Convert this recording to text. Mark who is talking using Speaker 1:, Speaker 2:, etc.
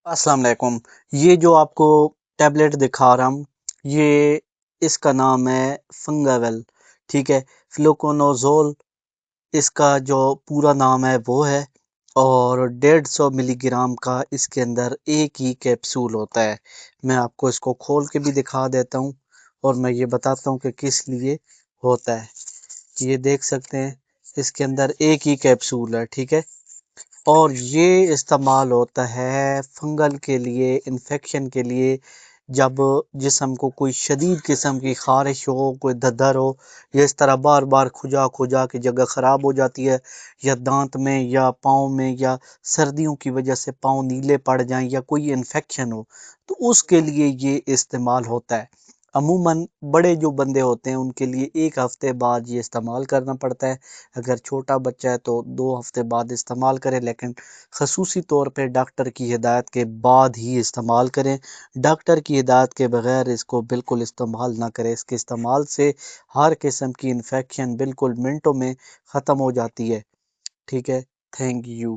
Speaker 1: السلام علیکم۔ یہ جو آپ کو ٹیبلٹ دکھا رہا ہوں، یہ اس کا نام ہے فنگاویل، ٹھیک ہے۔ فلوکونازول اس کا جو پورا نام ہے وہ ہے، اور 150 ملی گرام کا اس کے اندر ایک ہی کیپسول ہوتا ہے۔ میں آپ کو اس کو کھول کے بھی دکھا دیتا ہوں، اور میں یہ بتاتا ہوں کہ کس لیے ہوتا ہے۔ یہ دیکھ سکتے ہیں اس کے اندر ایک ہی کیپسول ہے، ٹھیک ہے۔ اور یہ استعمال ہوتا ہے فنگل کے لیے، انفیکشن کے لیے، جب جسم کو کوئی شدید قسم کی خارش ہو، کوئی ددر ہو، یا اس طرح بار بار کھجا کھجا کے جگہ خراب ہو جاتی ہے، یا دانت میں یا پاؤں میں، یا سردیوں کی وجہ سے پاؤں نیلے پڑ جائیں، یا کوئی انفیکشن ہو، تو اس کے لیے یہ استعمال ہوتا ہے۔ عموماً بڑے جو بندے ہوتے ہیں ان کے لیے 1 ہفتے بعد یہ استعمال کرنا پڑتا ہے۔ اگر چھوٹا بچہ ہے تو 2 ہفتے بعد استعمال کریں، لیکن خصوصی طور پہ ڈاکٹر کی ہدایت کے بعد ہی استعمال کریں۔ ڈاکٹر کی ہدایت کے بغیر اس کو بالکل استعمال نہ کریں۔ اس کے استعمال سے ہر قسم کی انفیکشن بالکل منٹوں میں ختم ہو جاتی ہے، ٹھیک ہے۔ Thank you.